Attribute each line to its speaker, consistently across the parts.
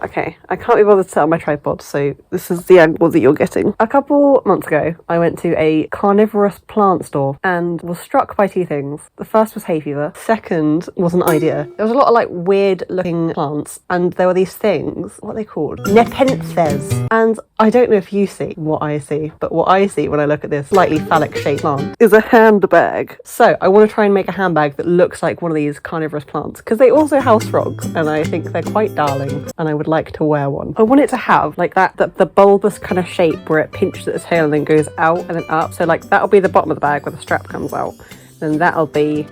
Speaker 1: Okay, I can't be bothered to set up my tripod, so this is the angle that you're getting. A couple months ago, I went to a carnivorous plant store and was struck by two things. The first was hay fever. Second was an idea. There was a lot of like weird looking plants, and there were these things, what are they called? Nepenthes. And I don't know if you see what I see, but what I see when I look at this slightly phallic shaped plant is a handbag. So I want to try and make a handbag that looks like one of these carnivorous plants, because they also house frogs, and I think they're quite darling, and I would like to wear one. I want it to have like that the bulbous kind of shape where it pinches at the tail and then goes out and then up. So like that'll be the bottom of the bag where the strap comes out. Then that'll be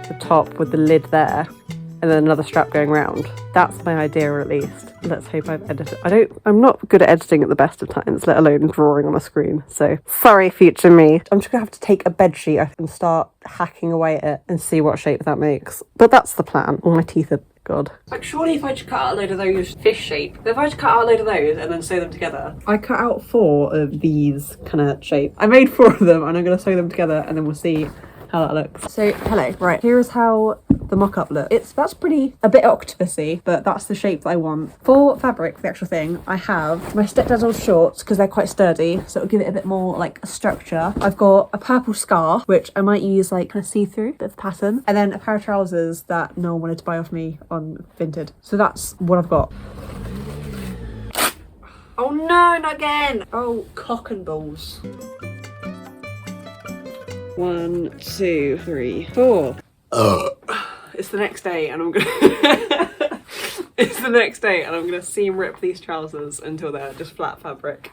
Speaker 1: the top with the lid there, and then another strap going round. That's my idea, at least. Let's hope I've edited. I'm not good at editing at the best of times, let alone drawing on a screen. So sorry, future me. I'm just gonna have to take a bed sheet and start hacking away at it and see what shape that makes. But that's the plan. All my teeth are God. Like, surely if I just cut out a load of those fish shape, if I just cut out a load of those and then sew them together. I cut out 4 of these kind of shape. I made 4 of them and I'm going to sew them together and then we'll see how that looks. So, hello, right, here is how the mock-up looks. That's a bit octopusy, but that's the shape that I want. For fabric, for the actual thing, I have my stepdad's old shorts, because they're quite sturdy, so it'll give it a bit more, like, a structure. I've got a purple scarf, which I might use, like, kind of see-through, bit of pattern, and then a pair of trousers that no one wanted to buy off me on Vinted. So that's what I've got. Oh no, not again! Oh, cock and balls. 1, 2, 3, 4. It's the next day and I'm gonna it's the next day and I'm gonna seam rip these trousers until they're just flat fabric.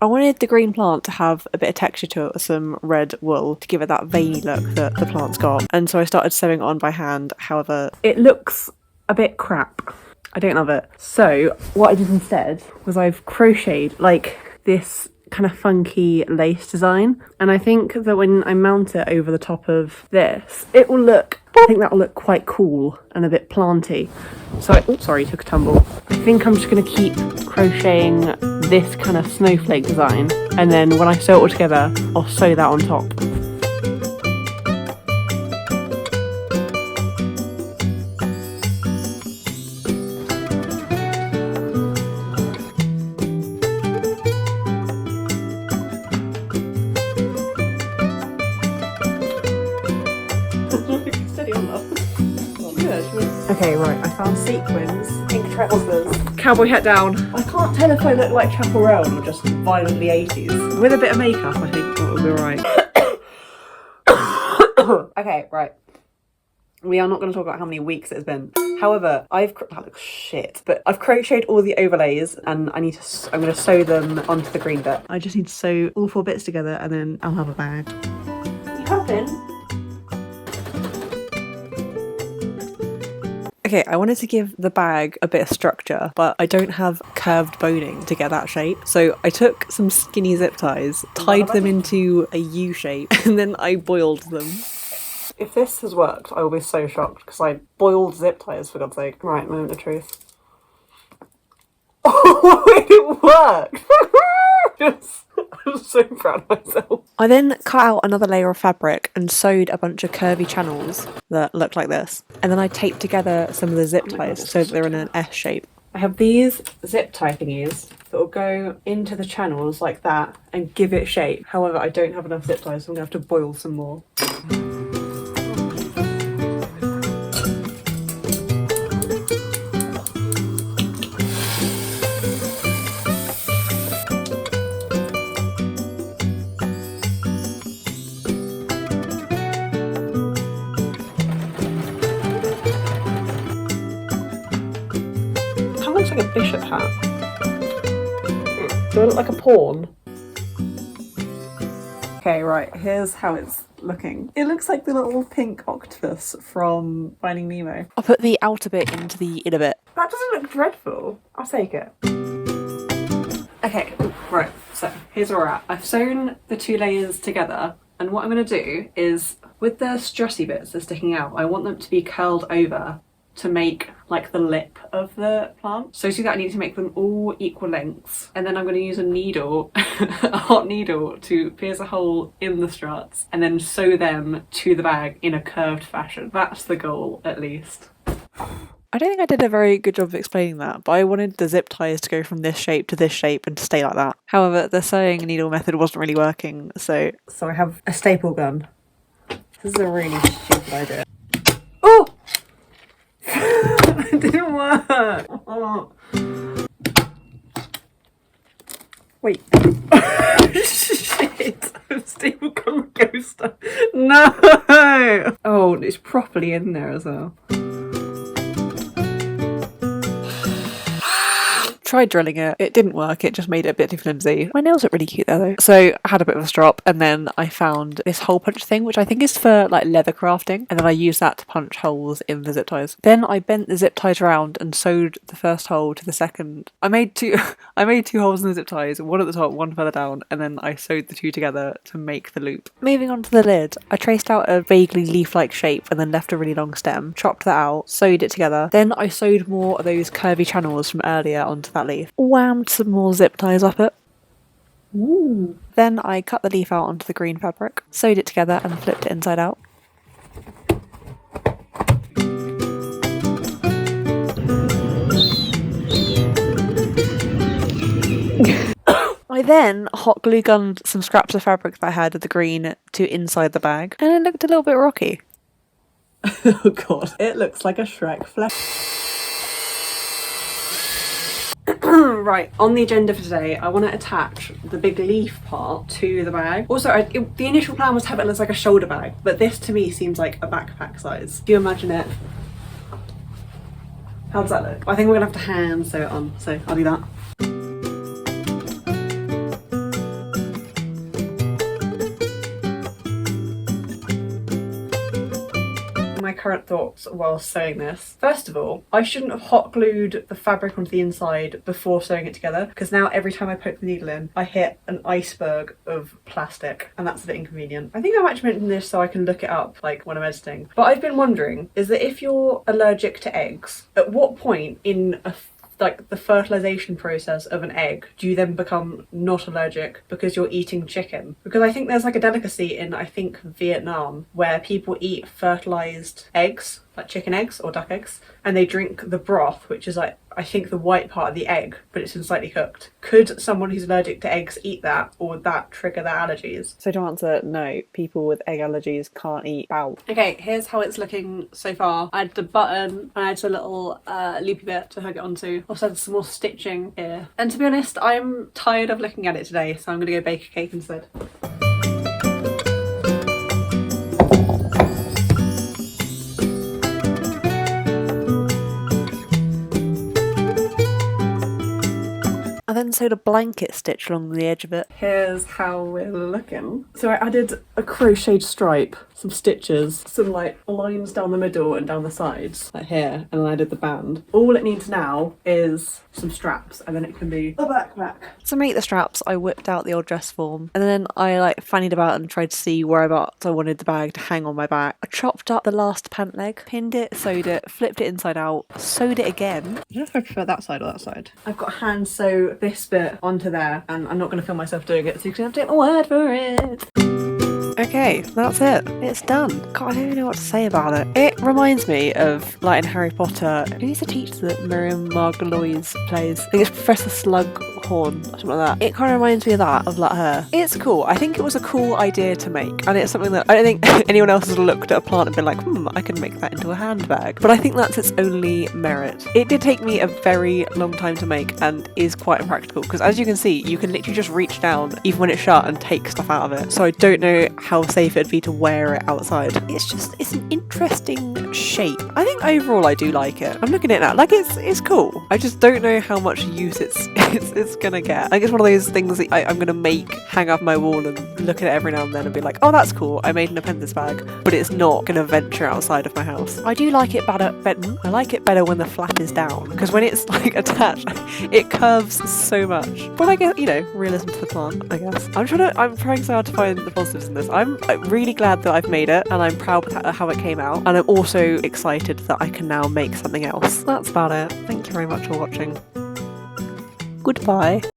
Speaker 1: I wanted the green plant to have a bit of texture to it with some red wool to give it that veiny look that the plant's got, and so I started sewing it on by hand. However, it looks a bit crap. I don't love it. So what I did instead was I've crocheted like this kind of funky lace design, and I think that when I mount it over the top of this, it will look, I think that will look quite cool and a bit planty. So sorry, took a tumble. I think I'm just going to keep crocheting this kind of snowflake design, and then when I sew it all together, I'll sew that on top. Okay, right, I found sequins, pink trousers, cowboy hat down. I can't tell if I look like Chapel Roan or just violently 80s. With a bit of makeup, I think it will be alright. Okay, right. We are not going to talk about how many weeks it's been. However, that looks shit, but I've crocheted all the overlays and I'm going to sew them onto the green bit. I just need to sew all 4 bits together and then I'll have a bag. You happen? Okay, I wanted to give the bag a bit of structure, but I don't have curved boning to get that shape. So I took some skinny zip ties, tied them into a U shape, and then I boiled them. If this has worked, I will be so shocked, because I boiled zip ties, for God's sake. Right, moment of truth. Oh, it worked! Yes. I'm so proud of myself. I then cut out another layer of fabric and sewed a bunch of curvy channels that looked like this. And then I taped together some of the zip ties so that they're in an S shape. I have these zip tie thingies that will go into the channels like that and give it shape. However, I don't have enough zip ties, so I'm going to have to boil some more. Looks like a bishop hat. Do I look like a pawn? Okay, right, here's how it's looking. It looks like the little pink octopus from Finding Nemo. I'll put the outer bit into the inner bit. That doesn't look dreadful. I'll take it. Okay, right, so here's where we're at. I've sewn the 2 layers together, and what I'm going to do is, with the stressy bits that are sticking out, I want them to be curled over to make like the lip of the plant. So to do that I need to make them all equal lengths, and then I'm going to use a needle, a hot needle, to pierce a hole in the struts and then sew them to the bag in a curved fashion. That's the goal, at least.
Speaker 2: I don't think I did a very good job of explaining that, but I wanted the zip ties to go from this shape to this shape and to stay like that. However, the sewing needle method wasn't really working, so
Speaker 1: I have a staple gun. This is a really stupid idea. Oh! It didn't work! Oh. Wait. Shit! Staple gun ghoster. No! Oh, it's properly in there as well.
Speaker 2: tried drilling it. It didn't work. It just made it a bit too flimsy. My nails look really cute there though. So I had a bit of a strop, and then I found this hole punch thing, which I think is for like leather crafting, and then I used that to punch holes in the zip ties. Then I bent the zip ties around and sewed the first hole to the second. I made two holes in the zip ties, one at the top, one further down, and then I sewed the two together to make the loop. Moving on to the lid, I traced out a vaguely leaf-like shape and then left a really long stem, chopped that out, sewed it together. Then I sewed more of those curvy channels from earlier onto that leaf. Whammed some more zip ties up it.
Speaker 1: Ooh.
Speaker 2: Then I cut the leaf out onto the green fabric, sewed it together and flipped it inside out. I then hot glue gunned some scraps of fabric that I had of the green to inside the bag, and it looked a little bit rocky.
Speaker 1: Oh god, it looks like a Shrek flesh. Right, on the agenda for today, I want to attach the big leaf part to the bag. Also, the initial plan was to have it as like a shoulder bag, but this to me seems like a backpack size. Do you imagine it? How does that look? I think we're gonna have to hand sew it on, so I'll do that. My current thoughts while sewing this. First of all, I shouldn't have hot glued the fabric onto the inside before sewing it together, because now every time I poke the needle in, I hit an iceberg of plastic, and that's a bit inconvenient. I think I might mention this so I can look it up like when I'm editing. But I've been wondering, is that if you're allergic to eggs, at what point in like the fertilization process of an egg do you then become not allergic because you're eating chicken? Because I think there's like a delicacy in, I think, Vietnam, where people eat fertilized eggs, like chicken eggs or duck eggs, and they drink the broth, which is like, I think, the white part of the egg, but it's been slightly cooked. Could someone who's allergic to eggs eat that, or would that trigger their allergies?
Speaker 2: So to answer, no, people with egg allergies can't eat bao.
Speaker 1: Okay, here's how it's looking so far. I had the button, and I had a little loopy bit to hook it onto. Also had some more stitching here. And to be honest, I'm tired of looking at it today, so I'm gonna go bake a cake instead.
Speaker 2: I then sewed a blanket stitch along the edge of it.
Speaker 1: Here's how we're looking. So I added a crocheted stripe, some stitches, some like lines down the middle and down the sides, like here, and then I did the band. All it needs now is some straps, and then it can be a backpack.
Speaker 2: To make the straps, I whipped out the old dress form, and then I like fannied about and tried to see whereabouts I wanted the bag to hang on my back. I chopped up the last pant leg, pinned it, sewed it, flipped it inside out, sewed it again.
Speaker 1: I don't know if I prefer that side or that side. I've got hand sew this bit onto there, and I'm not going to film myself doing it, so you're going to have to take my word for it.
Speaker 2: Okay, that's it. It's done. God, I don't even know what to say about it. It reminds me of, like, in Harry Potter, who's the teacher that Miriam Margolyes plays? I think it's Professor Slughorn or something like that. It kind of reminds me of that, of like her. It's cool. I think it was a cool idea to make, and it's something that I don't think anyone else has looked at a plant and been like, I can make that into a handbag. But I think that's its only merit. It did take me a very long time to make and is quite impractical, because as you can see, you can literally just reach down, even when it's shut, and take stuff out of it. So I don't know how safe it'd be to wear it outside. It's an interesting shape. I think overall I do like it. I'm looking at it now, like it's cool. I just don't know how much use it's gonna get. Like, it's one of those things that I'm gonna make, hang up my wall and look at it every now and then and be like, oh, that's cool, I made an appendix bag, but it's not gonna venture outside of my house. I do like it better. I like it better when the flap is down, because when it's like attached, it curves so much. But I guess, you know, realism to the plant, I guess. I'm trying so hard to find the positives in this. I'm really glad that I've made it, and I'm proud with how it came out, and I'm also excited that I can now make something else. That's about it. Thank you very much for watching. Goodbye.